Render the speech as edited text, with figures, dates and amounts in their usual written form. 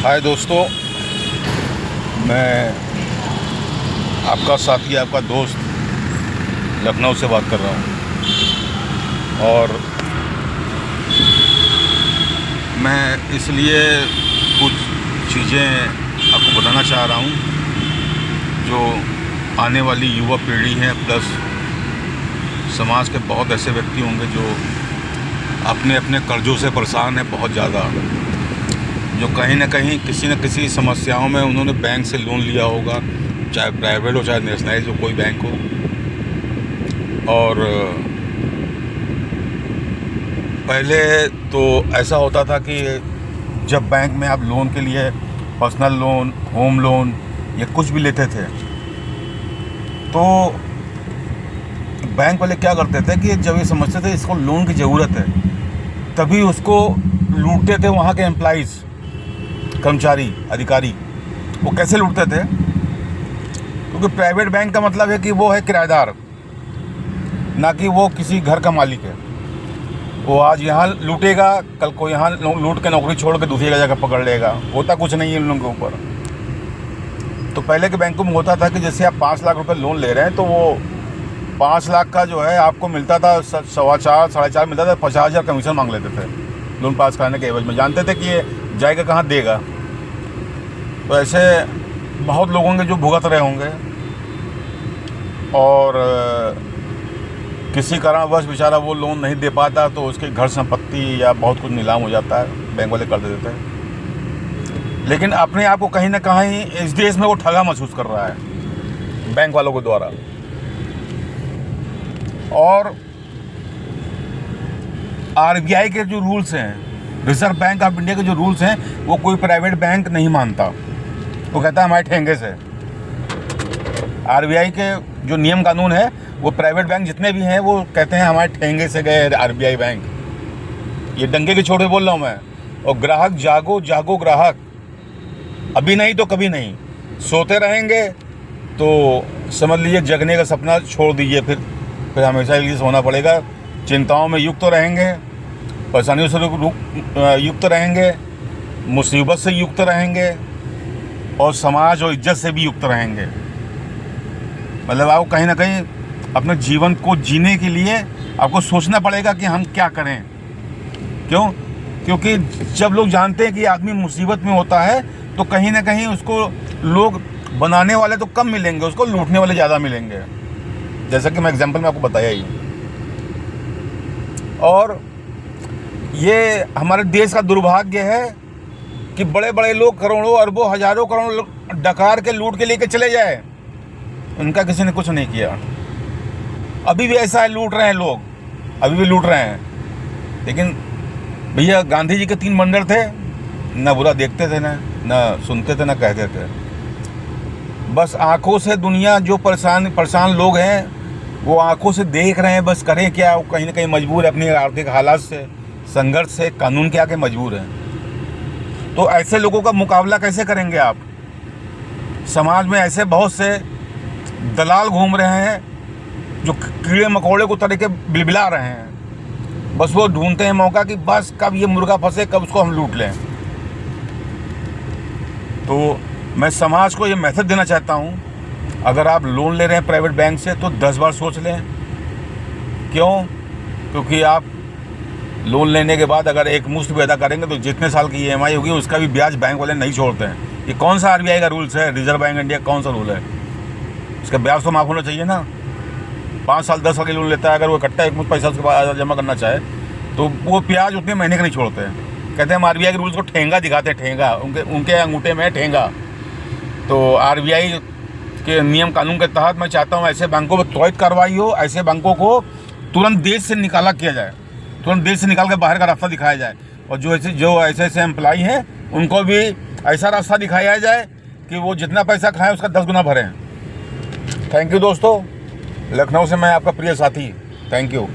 हाय दोस्तों, मैं आपका साथी, आपका दोस्त लखनऊ से बात कर रहा हूँ। और मैं इसलिए कुछ चीज़ें आपको बताना चाह रहा हूँ जो आने वाली युवा पीढ़ी है, प्लस समाज के बहुत ऐसे व्यक्ति होंगे जो अपने अपने कर्ज़ों से परेशान हैं बहुत ज़्यादा, जो कहीं ना कहीं किसी न किसी समस्याओं में उन्होंने बैंक से लोन लिया होगा, चाहे प्राइवेट हो चाहे नेशनलाइज हो, कोई बैंक हो। और पहले तो ऐसा होता था कि जब बैंक में आप लोन के लिए पर्सनल लोन, होम लोन या कुछ भी लेते थे तो बैंक वाले क्या करते थे कि जब ये समझते थे इसको लोन की ज़रूरत है तभी उसको लूटते थे। वहाँ के एम्प्लॉइज़, कर्मचारी, अधिकारी, वो कैसे लूटते थे? क्योंकि प्राइवेट बैंक का मतलब है कि वो है किराएदार, ना कि वो किसी घर का मालिक है। वो आज यहाँ लूटेगा, कल को यहाँ लूट के नौकरी छोड़ के दूसरी जगह पकड़ लेगा। होता कुछ नहीं है इन लोगों के ऊपर। तो पहले के बैंकों में होता था कि जैसे आप 5 लाख रुपए लोन ले रहे हैं तो वो 5 लाख का जो है आपको मिलता था 4.25 साढ़े 4 मिलता था, 50,000 कमीशन मांग लेते थे लोन पास कराने के एवज में। जानते थे कि ये जाएगा कहाँ, देगा। तो ऐसे बहुत लोग होंगे जो भुगत रहे होंगे और किसी कारणवश बेचारा वो लोन नहीं दे पाता तो उसके घर संपत्ति या बहुत कुछ नीलाम हो जाता है, बैंक वाले कर देते हैं। लेकिन अपने आप को कहीं ना कहीं इस देश में वो ठगा महसूस कर रहा है बैंक वालों के द्वारा। और आरबीआई के जो रूल्स हैं, रिजर्व बैंक ऑफ इंडिया के जो रूल्स हैं, वो कोई प्राइवेट बैंक नहीं मानता। वो कहता है हमारे ठेंगे से। आरबीआई के जो नियम कानून है वो प्राइवेट बैंक जितने भी हैं वो कहते हैं हमारे ठेंगे से गए आरबीआई बैंक। ये डंके के छोड़े बोल रहा हूँ मैं। और ग्राहक जागो जागो ग्राहक, अभी नहीं तो कभी नहीं। सोते रहेंगे तो समझ लीजिए जगने का सपना छोड़ दीजिए, फिर हमेशा के लिए सोना पड़ेगा। चिंताओं में युक्त रहेंगे, परेशानियों से युक्त रहेंगे, मुसीबत से युक्त रहेंगे और समाज और इज्जत से भी युक्त रहेंगे। मतलब आपको कहीं ना कहीं अपने जीवन को जीने के लिए आपको सोचना पड़ेगा कि हम क्या करें। क्यों? क्योंकि जब लोग जानते हैं कि आदमी मुसीबत में होता है तो कहीं ना कहीं उसको लोग बनाने वाले तो कम मिलेंगे, उसको लूटने वाले ज़्यादा मिलेंगे, जैसा कि मैं एग्जाम्पल में आपको बताया ही। और ये हमारे देश का दुर्भाग्य है कि बड़े बड़े लोग करोड़ों अरबों हजारों करोड़ डकार के लूट के लेके चले जाए, उनका किसी ने कुछ नहीं किया। अभी भी ऐसा है, लूट रहे हैं लोग, अभी भी लूट रहे हैं। लेकिन भैया गांधी जी के 3 मंदिर थे, ना बुरा देखते थे, ना सुनते थे, ना कहते थे। बस आंखों से दुनिया, जो परेशान लोग हैं वो आंखों से देख रहे हैं। बस करें क्या? वो कहीं ना कहीं मजबूर है, अपनी आर्थिक हालात से, संघर्ष से, कानून के आगे मजबूर हैं। तो ऐसे लोगों का मुकाबला कैसे करेंगे आप? समाज में ऐसे बहुत से दलाल घूम रहे हैं जो कीड़े मकोड़े को तरह के बिलबिला रहे हैं। बस वो ढूंढते हैं मौका कि बस कब ये मुर्गा फंसे, कब उसको हम लूट लें। तो मैं समाज को ये मैसेज देना चाहता हूँ, अगर आप लोन ले रहे हैं प्राइवेट बैंक से तो 10 बार सोच लें। क्यों? क्योंकि आप लोन लेने के बाद अगर एक मुश्त भी अदा करेंगे तो जितने साल की ईएमआई होगी उसका भी ब्याज बैंक वाले नहीं छोड़ते हैं। ये कौन सा आरबीआई का रूल्स है? रिजर्व बैंक इंडिया कौन सा रूल है? इसका ब्याज तो माफ़ होना चाहिए ना। 5 साल 10 साल के लोन लेता है, अगर वो इकट्ठा एक मुश्त पैसा उसके बाद जमा करना चाहे तो वो ब्याज उतने महीने का नहीं छोड़ते हैं। कहते हैं हम आरबीआई के रूल्स को ठेंगा दिखाते हैं, ठेंगा उनके अंगूठे में ठेंगा। तो आरबीआई के नियम कानून के तहत मैं चाहता हूँ ऐसे बैंकों पर त्वरित कार्रवाई हो, ऐसे बैंकों को तुरंत देश से निकाला किया जाए, तुरंत देश से निकाल कर बाहर का रास्ता दिखाया जाए। और जो ऐसे एम्प्लॉई हैं उनको भी ऐसा रास्ता दिखाया जाए कि वो जितना पैसा खाएं उसका 10 गुना भरें। थैंक यू दोस्तों, लखनऊ से मैं आपका प्रिय साथी। Thank you.